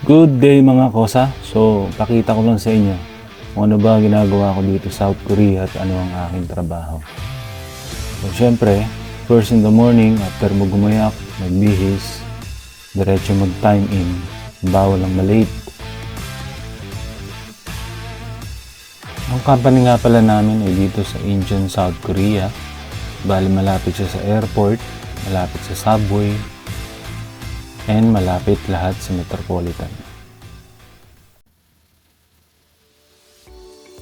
Good day mga kosa. So, pakita ko lang sa inyo kung ano ba ginagawa ko dito sa South Korea at ano ang aking trabaho. So, syempre, first in the morning, after mo gumayak, magbihis, diretso mag-time in, bawal ang malate. Ang company nga pala namin ay dito sa Incheon, South Korea. Bali malapit siya sa airport, malapit sa subway, and malapit lahat sa metropolitan.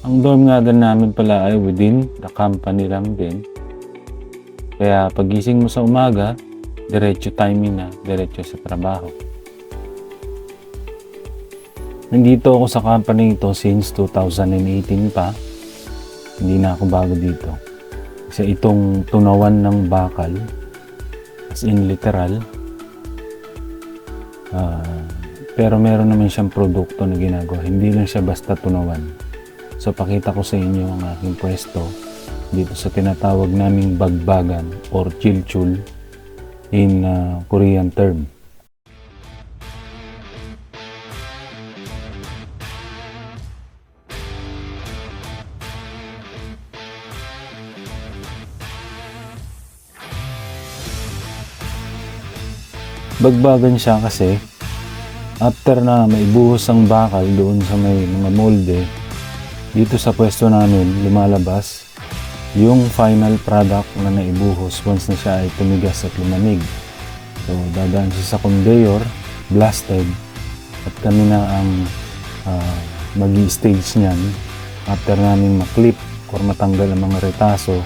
Ang dorm nga din namin pala ay within the company lang din. Kaya pagising mo sa umaga, diretso timing na, diretso sa trabaho. Nandito ako sa company ito since 2018 pa. Hindi na ako bago dito. Kasi itong tunawan ng bakal, as in literal, pero meron naman siyang produkto na ginagawa. Hindi lang siya basta tunawan. So pakita ko sa inyo ang aking pwesto dito sa tinatawag naming bagbagan or chilchul in Korean term. Bagbagan siya kasi after na maibuhos ang bakal doon sa may mga molde, dito sa pwesto namin lumalabas yung final product na naibuhos once na siya ay tumigas at lumamig. So dadaan siya sa conveyor, blasted, at kami na ang mag-i-stage niyan after namin maklip or matanggal ang mga retaso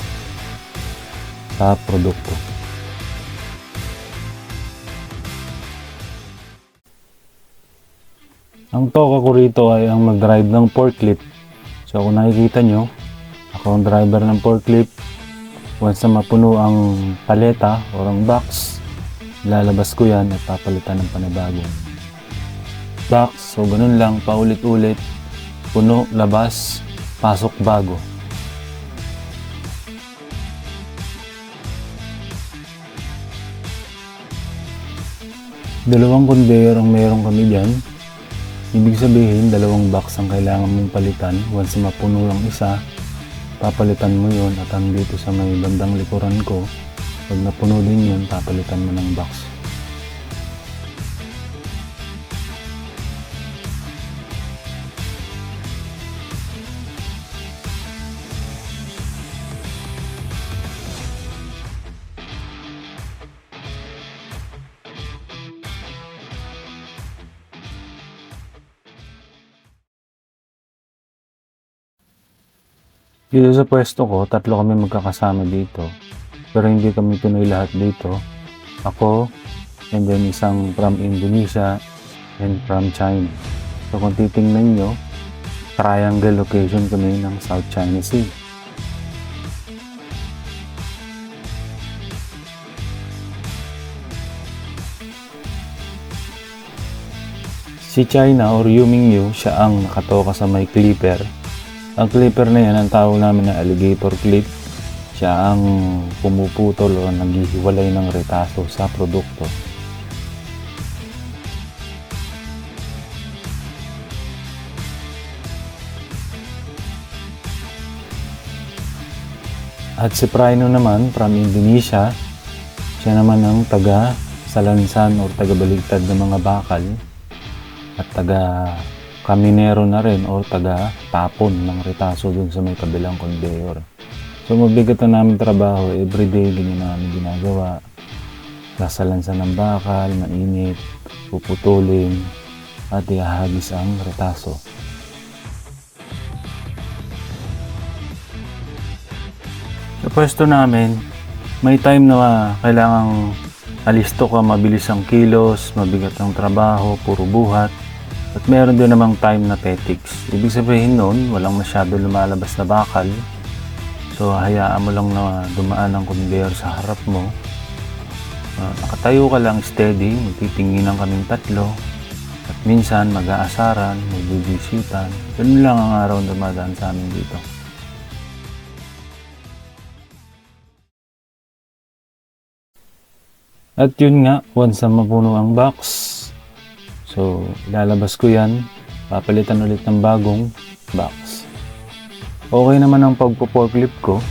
sa produkto. Ang toka ko rito ay ang mag-drive ng forklift. So kung nakikita nyo, ako ang driver ng forklift. Once na mapuno ang paleta o ang box, lalabas ko yan at papalitan ng panibagong box. So ganun lang, paulit-ulit. Puno, labas, pasok, bago. Dalawang conveyor ang meron kami dyan. Ibig sabihin, dalawang box ang kailangan mong palitan. Once mapuno ang isa, papalitan mo yon at andito sa may bandang likuran ko, pag napuno din yun, papalitan mo ng box. Dito sa pwesto ko, tatlo kami magkakasama dito. Pero hindi kami Pinoy lahat dito. Ako, and then isang from Indonesia, and from China. So kung titingnan nyo, triangle location kami ng South China Sea. Si China or Yumingyu, siya ang nakatoka sa may clipper. Ang clipper na yan, ang tawag namin na alligator clip. Siya ang pumuputol o naghihiwalay ng retaso sa produkto. At si Prino naman from Indonesia, siya naman ang taga salansan o taga baligtad ng mga bakal at taga kaminero na rin o taga tapon ng retaso dun sa may kabilang conveyor. So mabigat na namin trabaho, everyday ganyan namin ginagawa. Sasalansan ng bakal, mainit, puputulin at ihahagis ang retaso. Sa pwesto namin, may time na kailangang alisto ka, mabilis ang kilos, mabigat ang trabaho, puro buhat. At meron din namang time na petics. Ibig sabihin nun, walang masyado lumalabas na bakal. So hayaan mo lang na dumaan ang conveyor sa harap mo. Nakatayo ka lang steady, magtitinginan kaming tatlo. At minsan mag-aasaran, magbibisitan. Ganun lang ang araw na dumadaan sa amin dito. At yun nga, once na mapuno ang box, So, ilalabas ko yan, papalitan ulit ng bagong box. Okay naman ang pagpo-forklift ko.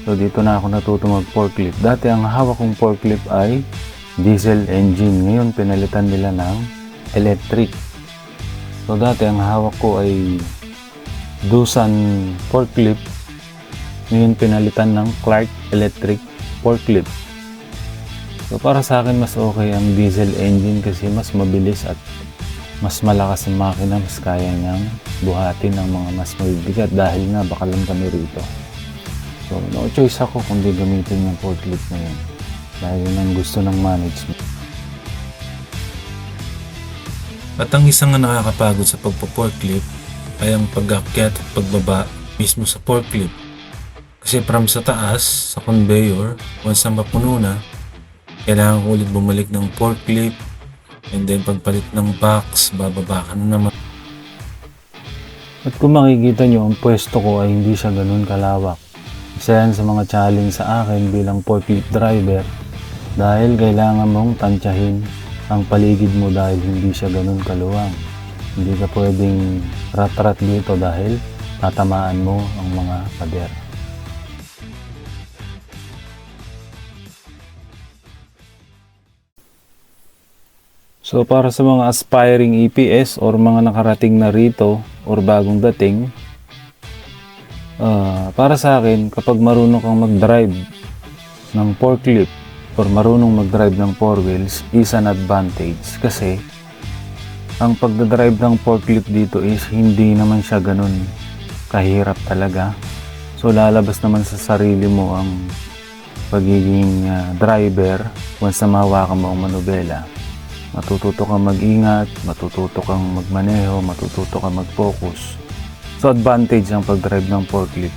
So, dito na ako natuto mag-forklift. Dati ang hawak kong forklift ay diesel engine. Ngayon, pinalitan nila ng electric. So, dati ang hawak ko ay Doosan forklift. Ngayon, pinalitan ng Clark electric forklift. So, para sa akin, mas okay ang diesel engine kasi mas mabilis at mas malakas ang makina, mas kaya niyang buhatin ng mga mas mabibigat dahil nga baka lang kami rito. So, no choice ako kundi gamitin yung forklift na yun dahil yun ang gusto ng management. At ang isang nakakapagod sa pagpo-forklift ay ang pag-akyat at pagbaba mismo sa forklift. Kasi from sa taas, sa conveyor, once na mapuno na, kailangan ko ulit bumalik ng forklift and then pagpalit ng box, bababa ka na naman. At kung makikita nyo, ang pwesto ko ay hindi siya ganun kalawak. Isa yan sa mga challenge sa akin bilang forklift driver dahil kailangan mong tansyahin ang paligid mo dahil hindi siya ganun kaluwang. Hindi ka pwedeng rat-rat dito dahil tatamaan mo ang mga pader. So para sa mga aspiring EPS or mga nakarating na rito or bagong dating, para sa akin kapag marunong kang mag-drive ng forklift or marunong mag-drive ng 4 wheels is an advantage kasi ang pagdadrive ng forklift dito is hindi naman siya ganun kahirap talaga. So lalabas naman sa sarili mo ang pagiging driver once na mahawakan mo ang manubela. Matututo kang mag-ingat, matututo kang magmaneho, matututo kang mag-focus. So advantage ang pag-drive ng forklift.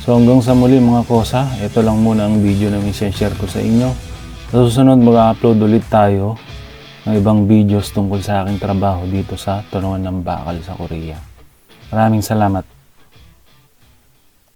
So hanggang sa muli mga kosa, ito lang muna ang video na i-share ko sa inyo. Sa susunod mag-upload ulit tayo ng ibang videos tungkol sa aking trabaho dito sa Turuan ng Bakal sa Korea. Maraming salamat.